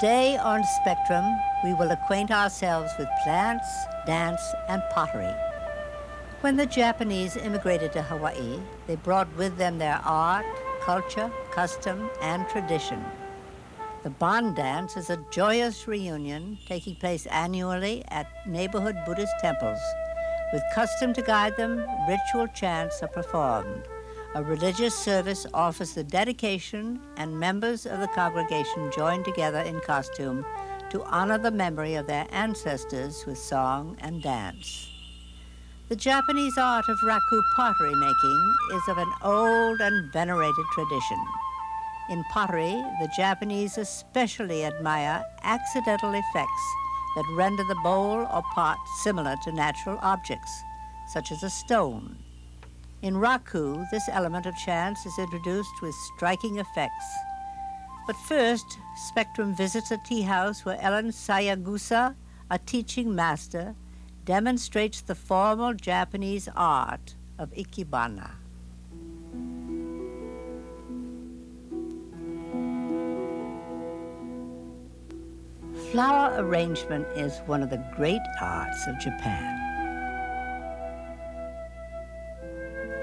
Today on Spectrum, we will acquaint ourselves with plants, dance, and pottery. When the Japanese immigrated to Hawaii, they brought with them their art, culture, custom, and tradition. The Bon Dance is a joyous reunion taking place annually at neighborhood Buddhist temples. With custom to guide them, ritual chants are performed. A religious service offers the dedication, and members of the congregation join together in costume to honor the memory of their ancestors with song and dance. The Japanese art of Raku pottery making is of an old and venerated tradition. In pottery, the Japanese especially admire accidental effects that render the bowl or pot similar to natural objects, such as a stone. In Raku, this element of chance is introduced with striking effects. But first, Spectrum visits a tea house where Ellen Sayagusa, a teaching master, demonstrates the formal Japanese art of Ikebana. Flower arrangement is one of the great arts of Japan.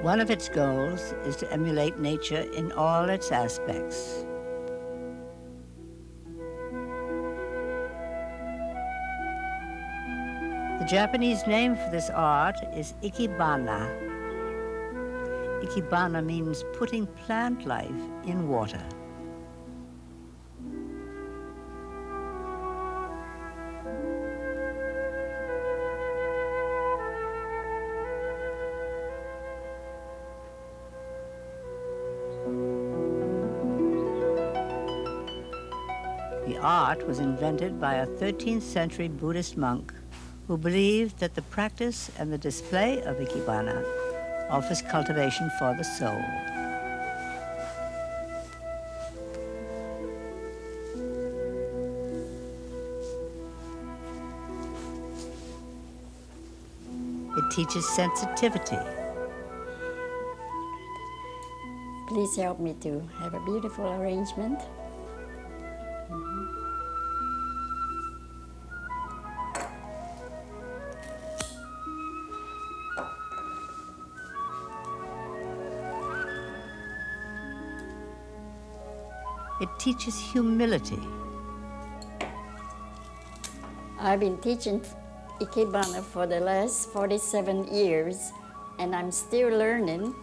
One of its goals is to emulate nature in all its aspects. The Japanese name for this art is Ikebana. Ikebana means putting plant life in water. The art was invented by a 13th century Buddhist monk who believed that the practice and the display of Ikebana offers cultivation for the soul. It teaches sensitivity. Please help me to have a beautiful arrangement. It teaches humility. I've been teaching Ikebana for the last 47 years, and I'm still learning.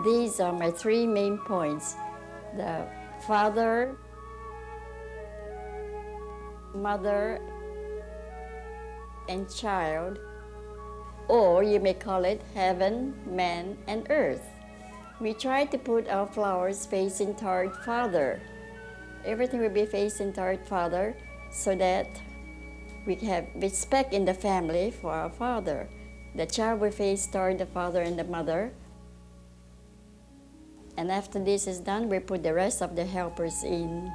These are my three main points: the father, mother, and child, or you may call it heaven, man, and earth. We try to put our flowers facing toward Father. Everything will be facing toward Father so that we have respect in the family for our father. The child will face toward the father and the mother. And after this is done, we put the rest of the helpers in.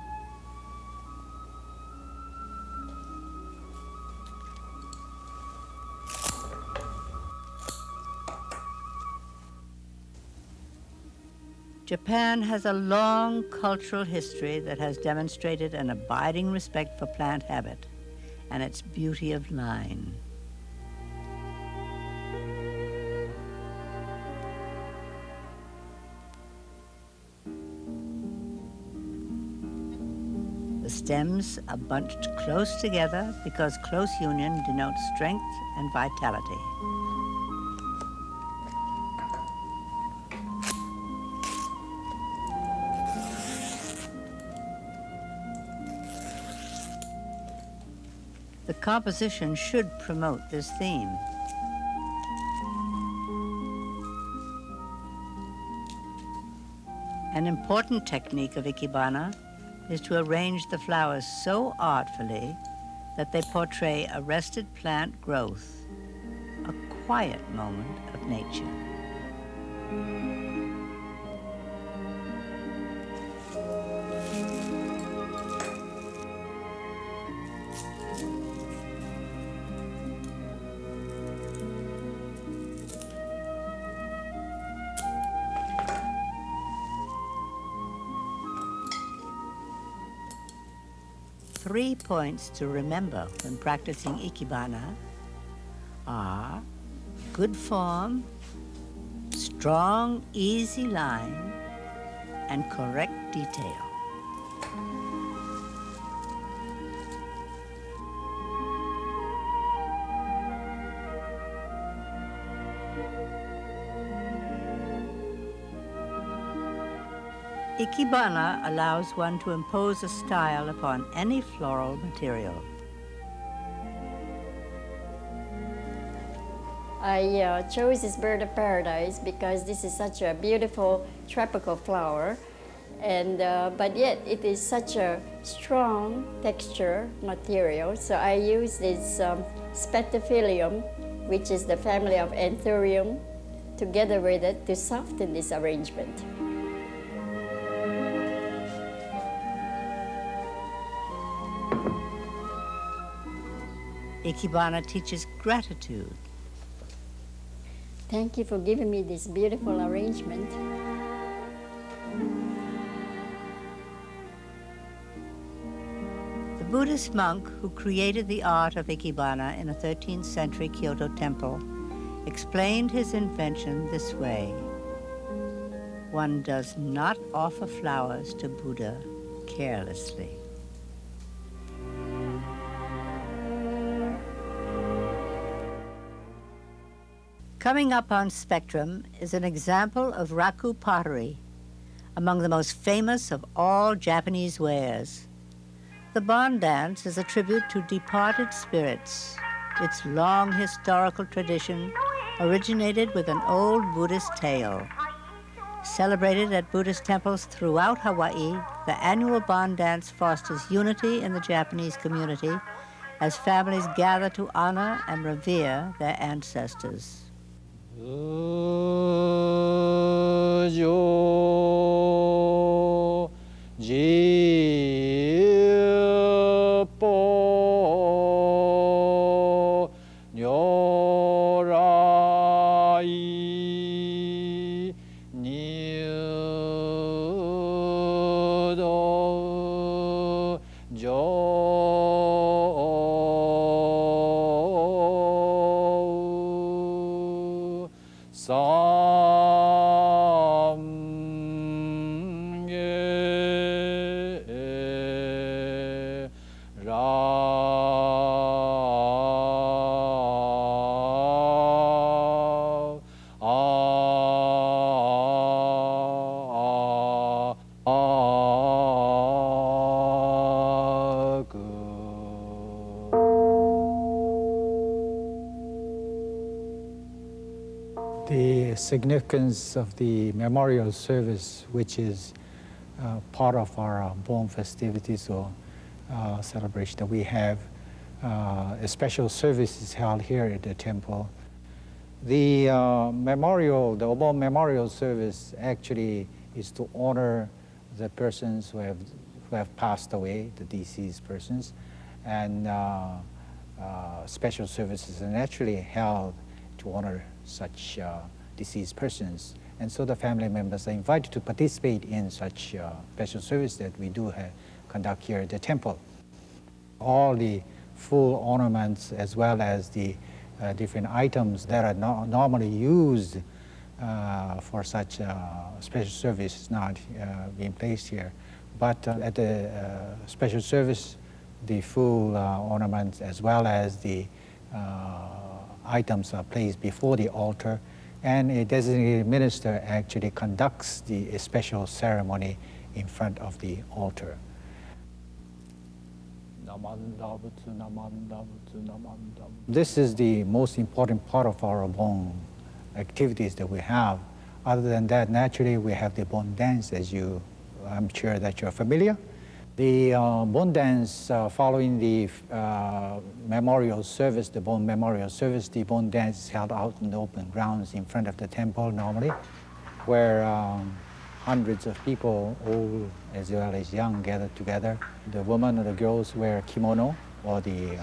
Japan has a long cultural history that has demonstrated an abiding respect for plant habit and its beauty of line. The stems are bunched close together because close union denotes strength and vitality. The composition should promote this theme. An important technique of Ikebana is to arrange the flowers so artfully that they portray arrested plant growth, a quiet moment of nature. 3 points to remember when practicing Ikebana are good form, strong, easy line, and correct detail. Ikebana allows one to impose a style upon any floral material. I chose this bird of paradise because this is such a beautiful tropical flower, and but yet it is such a strong texture material. So I use this Spectrum, which is the family of Anthurium, together with it to soften this arrangement. Ikebana teaches gratitude. Thank you for giving me this beautiful arrangement. The Buddhist monk who created the art of Ikebana in a 13th century Kyoto temple explained his invention this way: one does not offer flowers to Buddha carelessly. Coming up on Spectrum is an example of Raku pottery, among the most famous of all Japanese wares. The Bon Dance is a tribute to departed spirits. Its long historical tradition originated with an old Buddhist tale. Celebrated at Buddhist temples throughout Hawaii, the annual Bon Dance fosters unity in the Japanese community as families gather to honor and revere their ancestors. The significance of the memorial service, which is part of our Bon festivities or celebration that we have, a special service is held here at the temple. The memorial, the Bon memorial service actually is to honor the persons who have passed away, the deceased persons, and special services are naturally held to honor such deceased persons. And so the family members are invited to participate in such special service that we do conduct here at the temple. All the full ornaments as well as the different items that are normally used for such special service is not being placed here. But at the special service, the full ornaments as well as the items are placed before the altar, and a designated minister actually conducts the special ceremony in front of the altar. This is the most important part of our Bon activities that we have. Other than that, naturally, we have the Bon dance, as I'm sure that you're familiar. The Bon dance, following the memorial service, the Bon memorial service, the Bon dance is held out in the open grounds in front of the temple normally, where hundreds of people, old as well as young, gather together. The women or the girls wear kimono, or the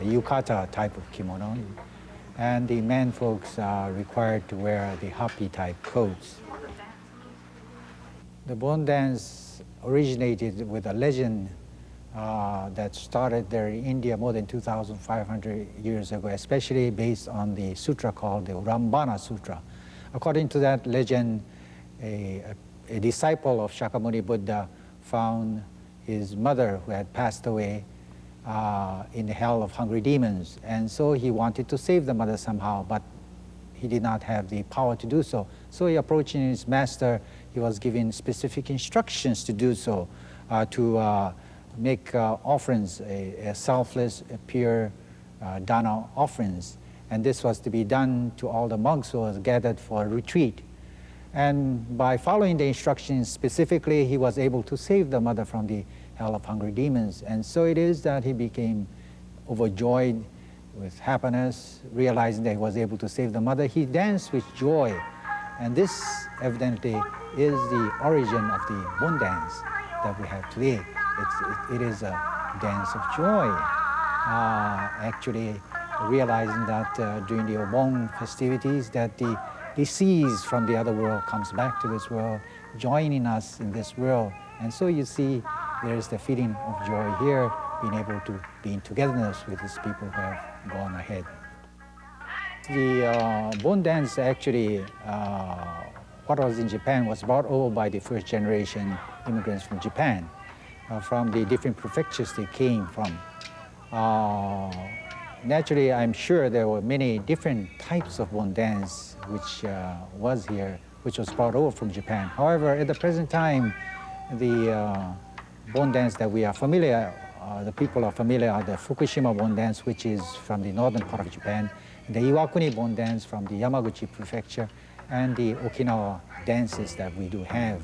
yukata type of kimono, and the men folks are required to wear the hapi type coats. The Bon dance originated with a legend that started there in India more than 2,500 years ago, especially based on the sutra called the Rambana Sutra. According to that legend, a disciple of Shakyamuni Buddha found his mother who had passed away in the hell of hungry demons. And so he wanted to save the mother somehow, but he did not have the power to do so. So he approaching his master, he was given specific instructions to do so, to make offerings, a selfless, pure dana offerings. And this was to be done to all the monks who was gathered for a retreat. And by following the instructions specifically, he was able to save the mother from the hell of hungry demons. And so it is that he became overjoyed with happiness, realizing that he was able to save the mother. He danced with joy. And this evidently is the origin of the Bon dance that we have today. It is a dance of joy. Actually realizing that during the Bon festivities that the deceased from the other world comes back to this world, joining us in this world. And so you see there is the feeling of joy here, being able to be in togetherness with these people who have gone ahead. The Bon dance actually, what was in Japan was brought over by the first generation immigrants from Japan, from the different prefectures they came from. Naturally, I'm sure there were many different types of Bon dance which was here, which was brought over from Japan. However, at the present time, the Bon dance that we are familiar, the people are familiar are the Fukushima Bon dance, which is from the northern part of Japan, the Iwakuni Bon dance from the Yamaguchi prefecture, and the Okinawa dances that we do have.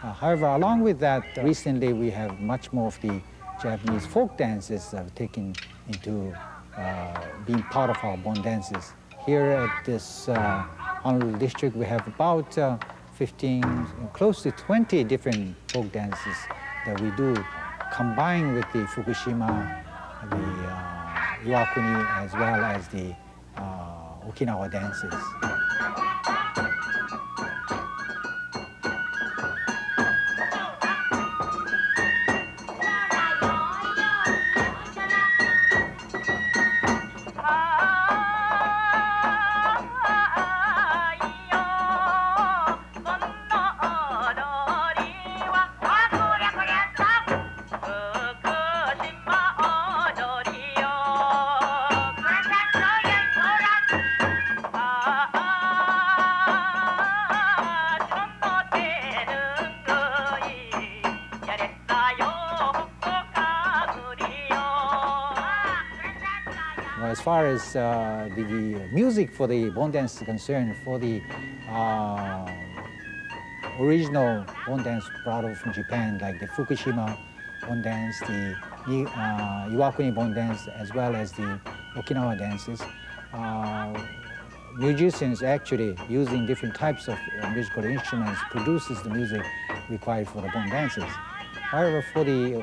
However, along with that, recently we have much more of the Japanese folk dances taken into being part of our Bon dances. Here at this Honolulu district, we have about 15, close to 20 different folk dances that we do, combined with the Fukushima, the Iwakuni, as well as the Okinawa dances. As far as the music for the Bon dance is concerned, for the original Bon dance brought over from Japan, like the Fukushima Bon dance, the Iwakuni Bon dance, as well as the Okinawa dances, musicians actually using different types of musical instruments produces the music required for the Bon dances. However, for the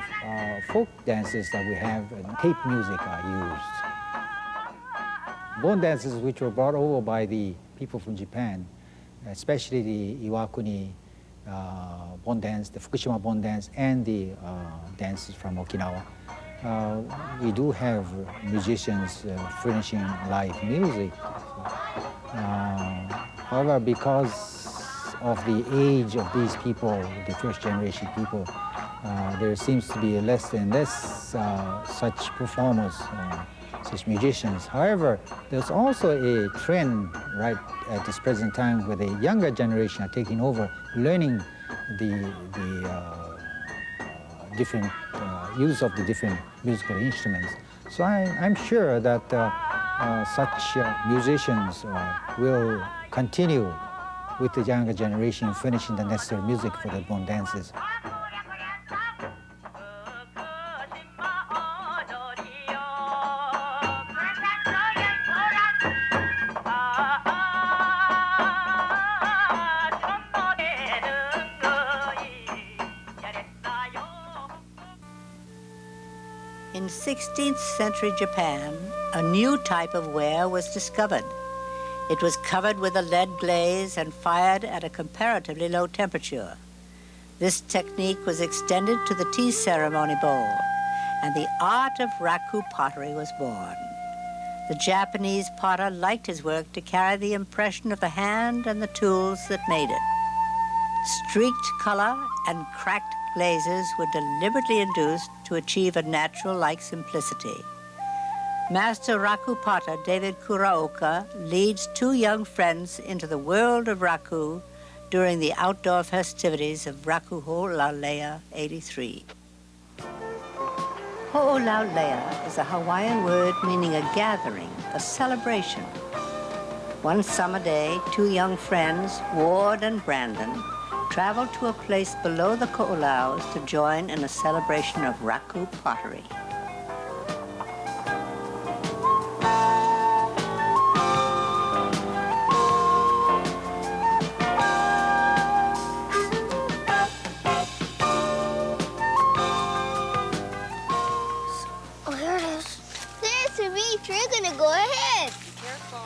folk dances that we have, tape music are used. Bon dances which were brought over by the people from Japan, especially the Iwakuni Bon dance, the Fukushima Bon dance, and the dances from Okinawa. We do have musicians furnishing live music. However, because of the age of these people, the first generation people, there seems to be less and less such performers, such musicians. However, there's also a trend right at this present time where the younger generation are taking over, learning the different use of the different musical instruments. So I'm sure that such musicians will continue with the younger generation furnishing the necessary music for the Bon dances. In 16th century Japan, a new type of ware was discovered. It was covered with a lead glaze and fired at a comparatively low temperature. This technique was extended to the tea ceremony bowl, and the art of Raku pottery was born. The Japanese potter liked his work to carry the impression of the hand and the tools that made it. Streaked color and cracked glazes were deliberately induced to achieve a natural-like simplicity. Master Raku potter David Kuraoka leads two young friends into the world of Raku during the outdoor festivities of Raku Hoʻolaulea 83. Hoʻolaulea is a Hawaiian word meaning a gathering, a celebration. One summer day, two young friends, Ward and Brandon, traveled to a place below the ko'olaus to join in a celebration of Raku pottery. You're gonna go ahead. Be careful.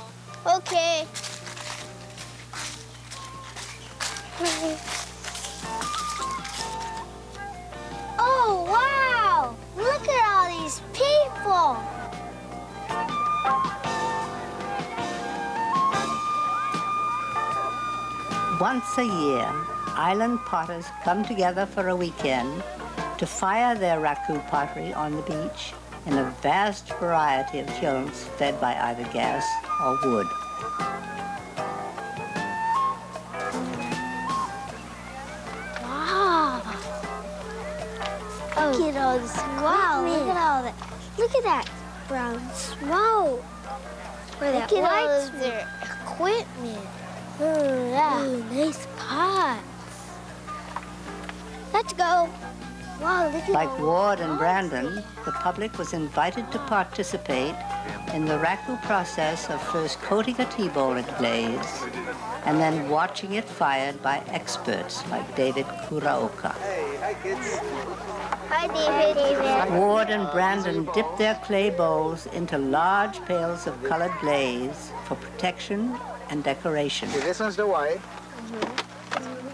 Okay. Oh, wow! Look at all these people. Once a year, island potters come together for a weekend to fire their Raku pottery on the beach in a vast variety of kilns fed by either gas or wood. Wow. Look at all this. Wow, look at all that. Look at that brown smoke. Where that Look at white all of smoke. their equipment. Oh, yeah. Ooh, nice pots. Let's go. Wow, look at Like all Ward the and pots. Brandon, the public was invited to participate in the Raku process of first coating a tea bowl in glaze and then watching it fired by experts like David Kuraoka. Hi, David. Ward and Brandon dipped their clay bowls into large pails of colored glaze for protection and decoration. Okay, this one's the white.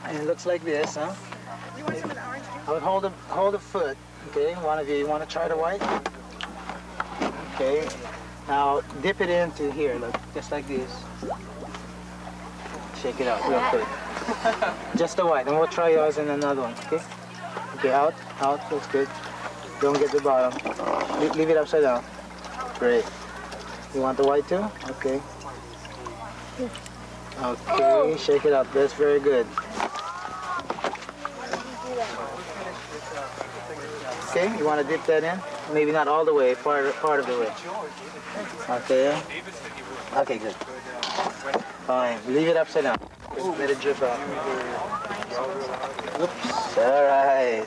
And it looks like this, huh? I would hold a foot. Okay, one of you want to try the white? Okay. Now dip it into here, look, just like this. Shake it out real quick. Just the white, and we'll try yours in another one, okay? Okay, out, looks good. Don't get the bottom. Leave it upside down. Great. You want the white too? Okay. Okay, shake it up. That's very good. Okay, you want to dip that in? Maybe not all the way, part of the way. Okay. Okay, good. Fine. Leave it upside down. Just let it drip out. Oops. All right.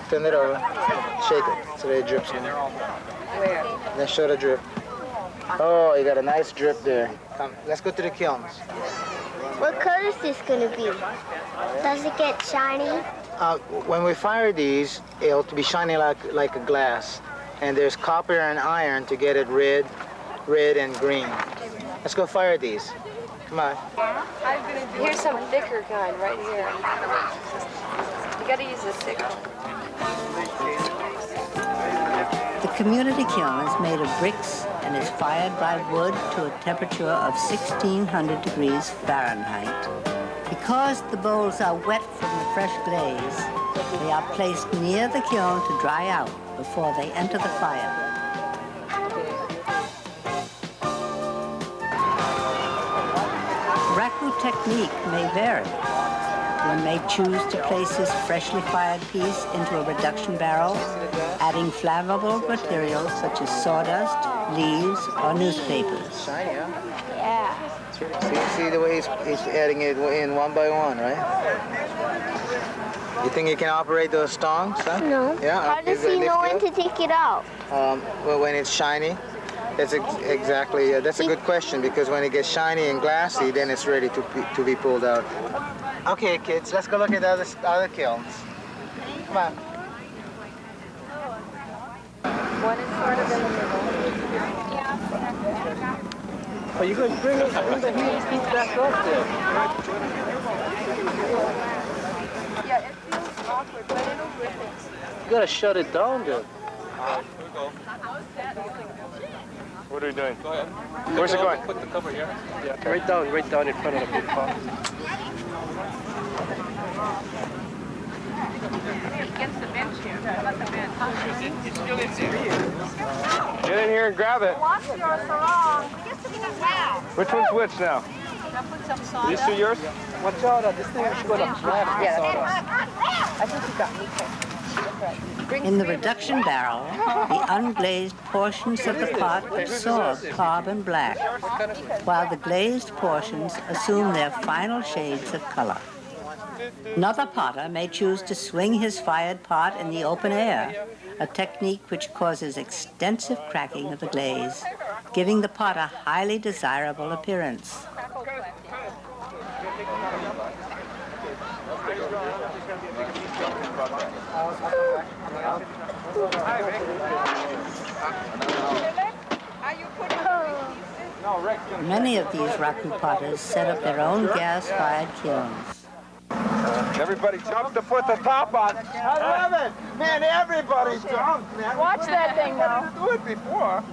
Turn it over. Shake it so that it drips in. Where? Then show the drip. Oh, you got a nice drip there. Come, let's go to the kilns. What color is this going to be? Does it get shiny? When we fire these, it'll be shining like a glass. And there's copper and iron to get it red and green. Let's go fire these. Come on. Here's some thicker kind right here. You gotta use a thick one. The community kiln is made of bricks and is fired by wood to a temperature of 1600 degrees Fahrenheit. Because the bowls are wet from the fresh glaze, they are placed near the kiln to dry out before they enter the fire. Raku technique may vary. One may choose to place his freshly fired piece into a reduction barrel, adding flammable materials such as sawdust, leaves, or newspapers. Shiny, huh? Yeah. See the way he's adding it in one by one, right? You think you can operate those tongs, huh? No. Yeah. How does he know when to take it out? Well, when it's shiny, that's exactly. That's a good question because when it gets shiny and glassy, then it's ready to be pulled out. Okay, kids, let's go look at the other kilns. Come on. One is sort of in the middle. Oh, you could bring the piece back up there. Yeah, it feels awkward, but it'll grip it. You gotta shut it down, dude. What are you doing? Go ahead. Where's it going? Put the cover here. Yeah, right down in front of the big pot. Against the bench here. How about the bench? It's still in there. Get in here and grab it. Wash your sarong. Which one's which now? I'll put some sawdust. These two yours? Watch out, this thing is gonna flat. I think you got me. In the reduction barrel, the unglazed portions of the pot absorb carbon black, while the glazed portions assume their final shades of color. Another potter may choose to swing his fired pot in the open air, a technique which causes extensive cracking of the glaze, giving the pot a highly desirable appearance. Many of these Raku potters set up their own gas-fired kilns. Everybody jump to put the top on. Heaven! Man, everybody's drunk, man. Watch that thing now. Do it before.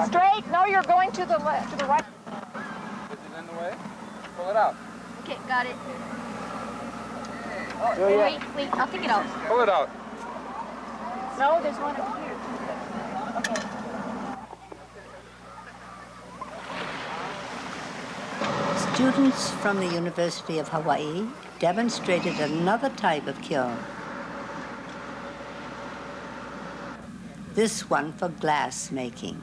Straight? No, you're going to the left, to the right. Is it in the way? Pull it out. Okay, got it. Wait, I'll take it out. Pull it out. No, there's one over here. Students from the University of Hawaii demonstrated another type of kiln. This one for glass making.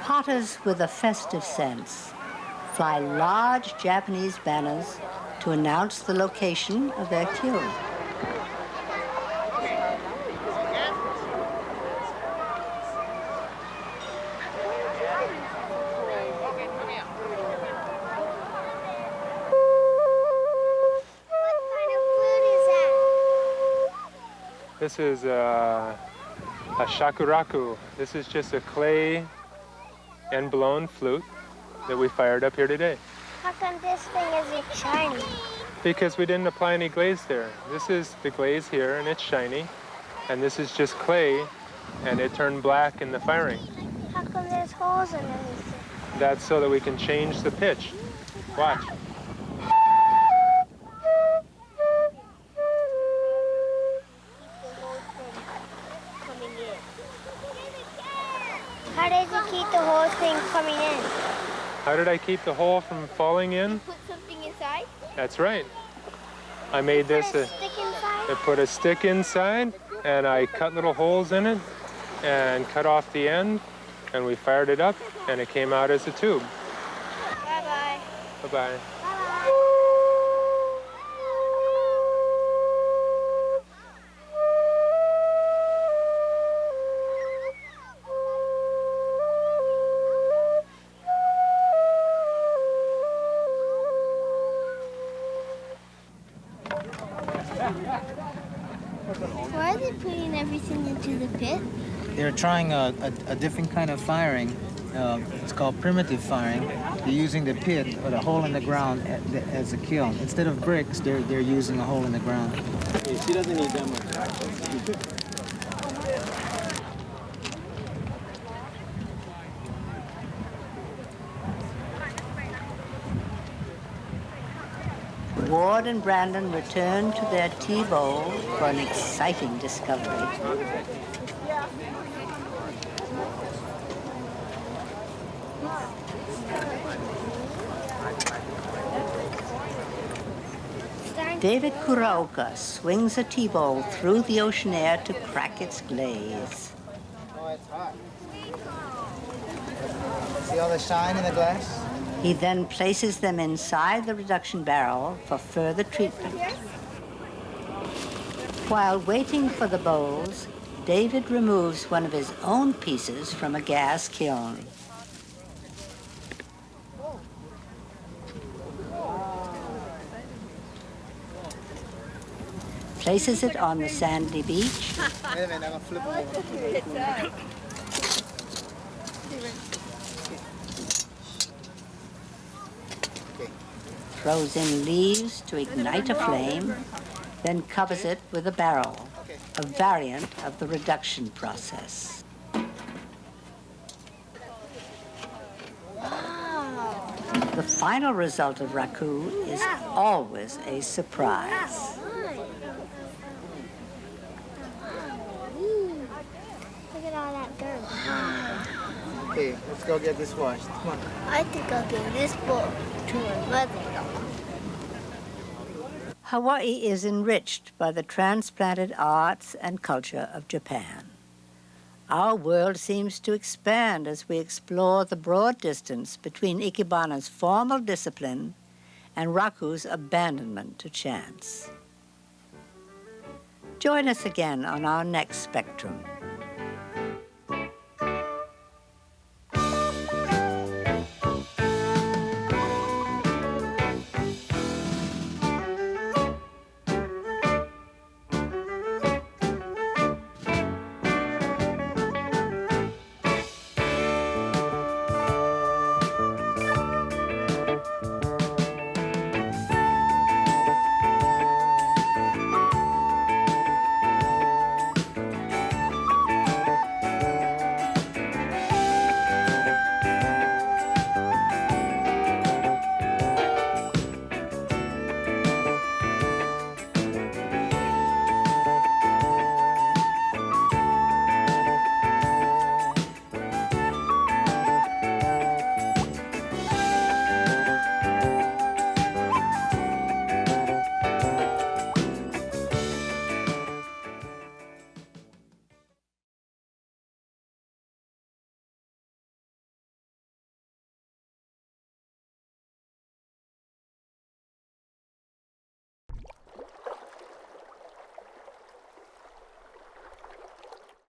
Potters with a festive sense fly large Japanese banners to announce the location of their kiln. What kind of flute is that? This is a shakuraku. This is just a clay and blown flute that we fired up here today. How come this thing isn't shiny? Because we didn't apply any glaze there. This is the glaze here and it's shiny. And this is just clay and it turned black in the firing. How come there's holes in everything? That's so that we can change the pitch. Watch. How did you keep the whole thing coming in? How did I keep the hole from falling in? Put something inside? That's right. I made this. Put a stick inside? I put a stick inside and I cut little holes in it and cut off the end and we fired it up and it came out as a tube. Bye-bye. Bye-bye. Why are they putting everything into the pit? They're trying a different kind of firing. It's called primitive firing. They're using the pit or the hole in the ground as a kiln. Instead of bricks, they're using a hole in the ground. Hey, she doesn't need that much. Ward and Brandon return to their tea bowl for an exciting discovery. David Kuraoka swings a tea bowl through the ocean air to crack its glaze. Oh, it's hot. See all the shine in the glass? He then places them inside the reduction barrel for further treatment. While waiting for the bowls, David removes one of his own pieces from a gas kiln. Places it on the sandy beach. Wait a minute, I'm gonna flip it over. Throws in leaves to ignite a flame, then covers it with a barrel, a variant of the reduction process. The final result of raku is always a surprise. Look at all that dirt. Okay, let's go get this washed. Come on. I think I'll give this book to my mother. Hawaii is enriched by the transplanted arts and culture of Japan. Our world seems to expand as we explore the broad distance between Ikebana's formal discipline and Raku's abandonment to chance. Join us again on our next Spectrum.